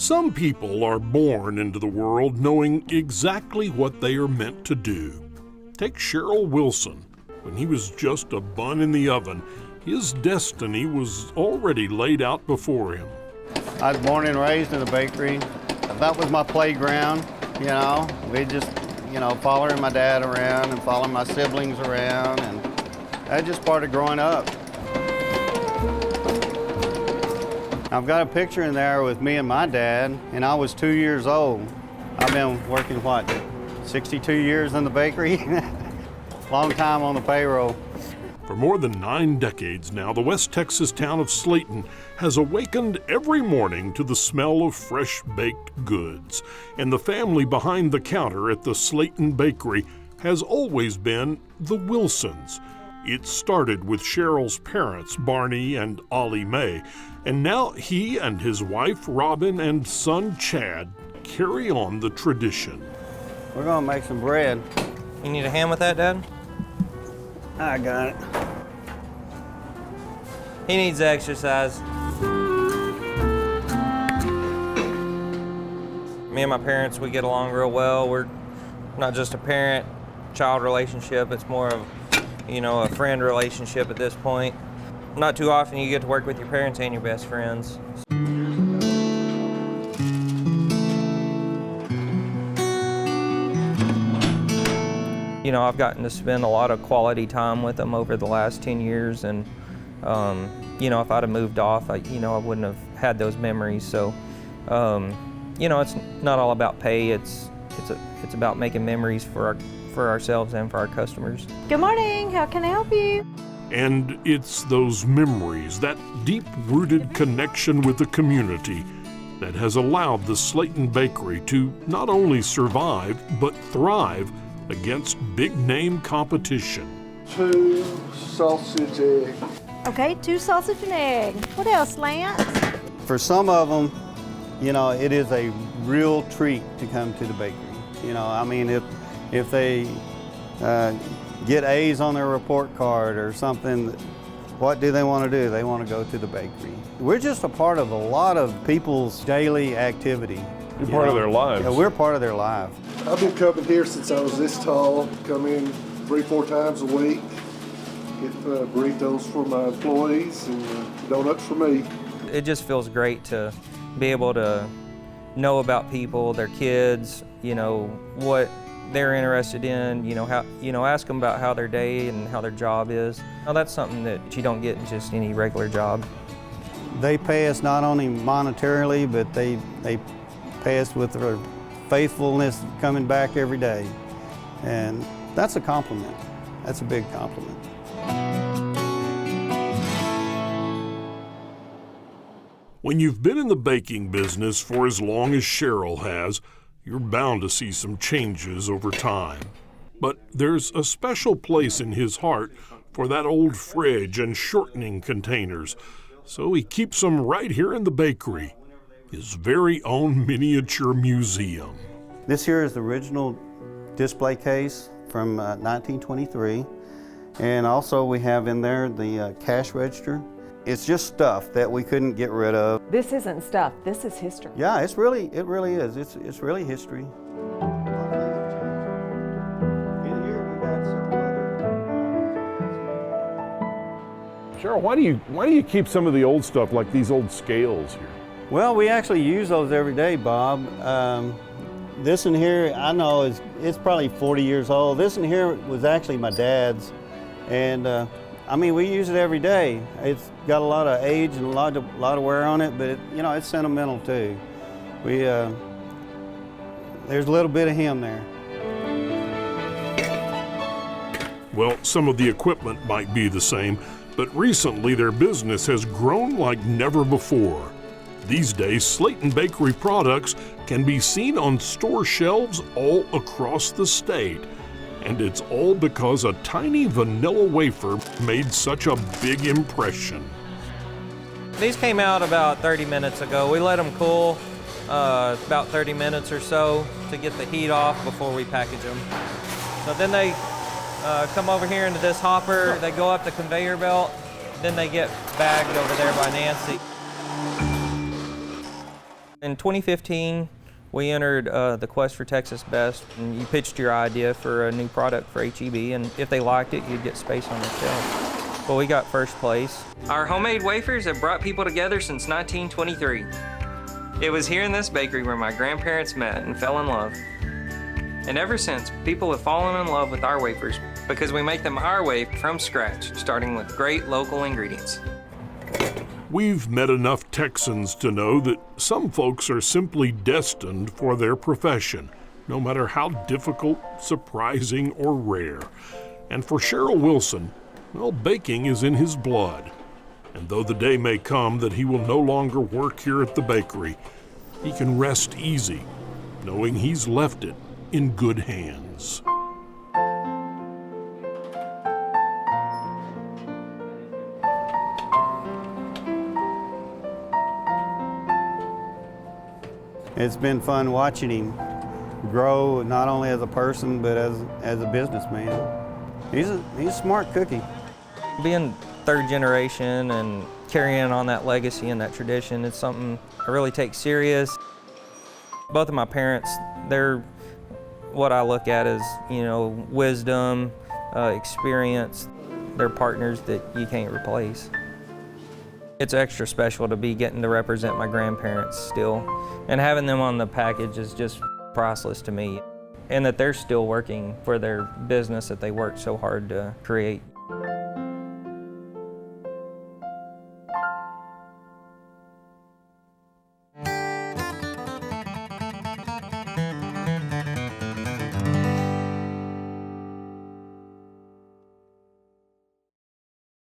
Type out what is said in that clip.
Some people are born into the world knowing exactly what they are meant to do. Take Sherrell Wilson. When he was just a bun in the oven, his destiny was already laid out before him. I was born and raised in a bakery. That was my playground, you know. We just, following my dad around and following my siblings around, and that's just part of growing up. I've got a picture in there with me and my dad, and I was 2 years old. I've been working, 62 years in the bakery? Long time on the payroll. For more than 9 decades now, the West Texas town of Slaton has awakened every morning to the smell of fresh baked goods. And the family behind the counter at the Slaton Bakery has always been the Wilsons. It started with Cheryl's parents, Barney and Ollie Mae, and now he and his wife, Robin, and son, Chad, carry on the tradition. We're gonna make some bread. You need a hand with that, Dad? I got it. He needs exercise. Me and my parents, we get along real well. We're not just a parent-child relationship, it's more of, a friend relationship at this point. Not too often you get to work with your parents and your best friends. I've gotten to spend a lot of quality time with them over the last 10 years, and if I'd have moved off, I wouldn't have had those memories. So, it's not all about pay. It's about making memories for ourselves and for our customers. Good morning. How can I help you? And it's those memories, that deep-rooted connection with the community, that has allowed the Slaton Bakery to not only survive, but thrive against big-name competition. 2 sausage egg. Okay, 2 sausage and egg. What else, Lance? For some of them, it is a real treat to come to the bakery. If they get A's on their report card or something, what do they want to do? They want to go to the bakery. We're just a part of a lot of people's daily activity. You're part of their lives. Yeah, we're part of their lives. I've been coming here since I was this tall. Come in 3-4 times a week. Get burritos for my employees and donuts for me. It just feels great to be able to know about people, their kids, what they're interested in, ask them about how their day and how their job is. Now, that's something that you don't get in just any regular job. They pay us not only monetarily, but they pay us with their faithfulness coming back every day. And that's a compliment. That's a big compliment. When you've been in the baking business for as long as Cheryl has, you're bound to see some changes over time. But there's a special place in his heart for that old fridge and shortening containers, so he keeps them right here in the bakery, his very own miniature museum. This here is the original display case from 1923, and also we have in there the cash register. It's just stuff that we couldn't get rid of. This isn't stuff, this is history. Yeah, it really is. It's really history. Cheryl, why do you keep some of the old stuff, like these old scales here? Well, we actually use those every day, Bob. This one here, I know it's probably 40 years old. This one here was actually my dad's, and we use it every day. It's got a lot of age and a lot of wear on it, but it's sentimental too. There's a little bit of him there. Well, some of the equipment might be the same, but recently their business has grown like never before. These days, Slaton Bakery products can be seen on store shelves all across the state. And it's all because a tiny vanilla wafer made such a big impression. These came out about 30 minutes ago. We let them cool about 30 minutes or so to get the heat off before we package them. So then they come over here into this hopper, they go up the conveyor belt, then they get bagged over there by Nancy. In 2015, we entered the Quest for Texas Best, and you pitched your idea for a new product for HEB, and if they liked it, you'd get space on the shelf. Well, we got first place. Our homemade wafers have brought people together since 1923. It was here in this bakery where my grandparents met and fell in love. And ever since, people have fallen in love with our wafers because we make them our way from scratch, starting with great local ingredients. We've met enough Texans to know that some folks are simply destined for their profession, no matter how difficult, surprising, or rare. And for Sherrell Wilson, well, baking is in his blood. And though the day may come that he will no longer work here at the bakery, he can rest easy, knowing he's left it in good hands. It's been fun watching him grow, not only as a person, but as a businessman. He's a smart cookie. Being third generation and carrying on that legacy and that tradition, it's something I really take serious. Both of my parents, they're what I look at as, wisdom, experience. They're partners that you can't replace. It's extra special to be getting to represent my grandparents still, and having them on the package is just priceless to me, and that they're still working for their business that they worked so hard to create.